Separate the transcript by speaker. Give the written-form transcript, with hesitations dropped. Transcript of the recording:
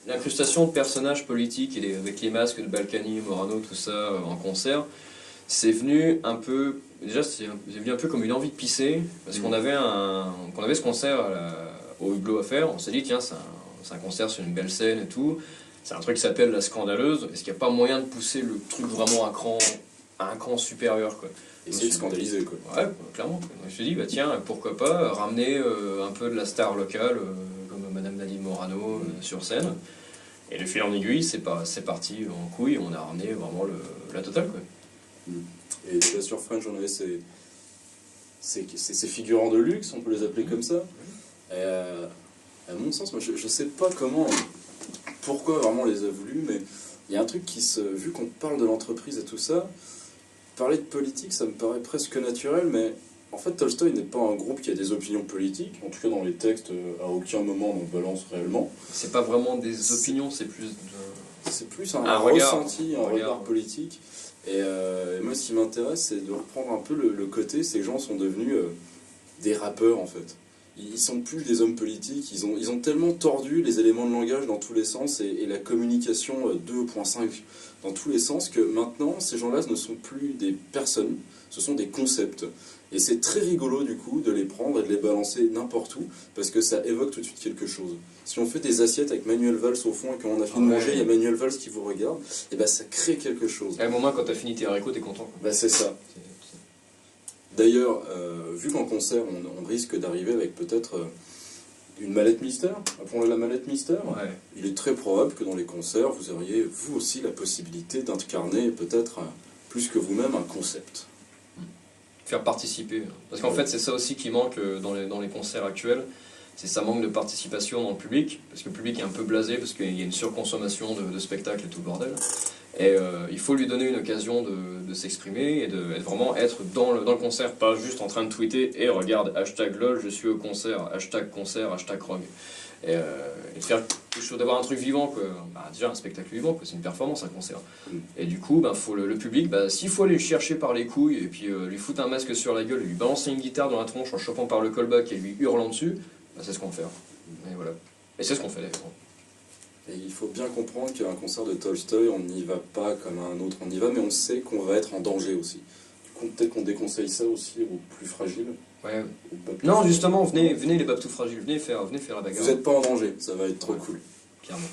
Speaker 1: l'incrustation de personnages politiques avec les masques de Balkany, Morano, tout ça en concert, c'est venu un peu, déjà c'est venu un peu comme une envie de pisser, parce qu'on avait ce concert au Hublot à faire, on s'est dit tiens c'est un concert sur une belle scène et tout, c'est un truc qui s'appelle La Scandaleuse, est-ce qu'il n'y a pas moyen de pousser le truc vraiment à un cran supérieur quoi.
Speaker 2: Essayer de scandaliser quoi.
Speaker 1: Ouais, clairement. Donc, je me suis dit, bah tiens, pourquoi pas ramener un peu de la star locale, comme Madame Nadine Morano, sur scène. Et le fil en aiguille, c'est parti en couille, on a ramené vraiment la totale quoi.
Speaker 2: Et déjà sur French, on avait ces figurants de luxe, on peut les appeler comme ça. Et à mon sens, moi je sais pas pourquoi vraiment on les a voulus, mais il y a un truc vu qu'on parle de l'entreprise et tout ça, parler de politique, ça me paraît presque naturel, mais en fait Tolstoï n'est pas un groupe qui a des opinions politiques, en tout cas dans les textes, à aucun moment on balance réellement.
Speaker 1: C'est pas vraiment des opinions, c'est plus
Speaker 2: un ressenti, un regard politique. Et moi ce qui m'intéresse, c'est de reprendre un peu le côté, ces gens sont devenus des rappeurs en fait. Ils sont plus des hommes politiques, ils ont tellement tordu les éléments de langage dans tous les sens et la communication 2.5 dans tous les sens que maintenant ces gens-là ne sont plus des personnes, ce sont des concepts. Et c'est très rigolo du coup de les prendre et de les balancer n'importe où parce que ça évoque tout de suite quelque chose. Si on fait des assiettes avec Manuel Valls au fond et quand on a fini de manger, il y a Manuel Valls qui vous regarde, et ben ça crée quelque chose.
Speaker 1: À un moment quand t'as fini tes haricots, t'es content.
Speaker 2: Bah c'est ça. D'ailleurs, vu qu'en concert, on risque d'arriver avec peut-être une mallette mystère, appelons-la la mallette mystère, il est très probable que dans les concerts, vous auriez vous aussi la possibilité d'incarner peut-être plus que vous-même un concept.
Speaker 1: Faire participer. Parce qu'en fait, c'est ça aussi qui manque dans les concerts actuels, c'est ça manque de participation dans le public, parce que le public est un peu blasé, parce qu'il y a une surconsommation de spectacles et tout le bordel. Et il faut lui donner une occasion de s'exprimer et de vraiment être dans le concert, pas juste en train de tweeter et regarde hashtag lol je suis au concert, hashtag rock. Et de faire quelque chose, d'avoir un truc vivant quoi. Bah, déjà un spectacle vivant quoi, c'est une performance un concert. Et du coup faut le public, s'il faut aller le chercher par les couilles et puis lui foutre un masque sur la gueule et lui balancer une guitare dans la tronche en chopant par le callback et lui hurlant dessus, c'est ce qu'on fait. Et voilà. Et c'est ce qu'on fait d'ailleurs.
Speaker 2: Et il faut bien comprendre qu'un concert de Tolstoï, on n'y va pas comme un autre, on y va, mais on sait qu'on va être en danger aussi. Du coup, peut-être qu'on déconseille ça aussi aux plus fragiles.
Speaker 1: Ouais. Non, justement, venez les babes tout fragiles, venez faire la bagarre.
Speaker 2: Vous n'êtes pas en danger, ça va être trop cool.
Speaker 1: Clairement.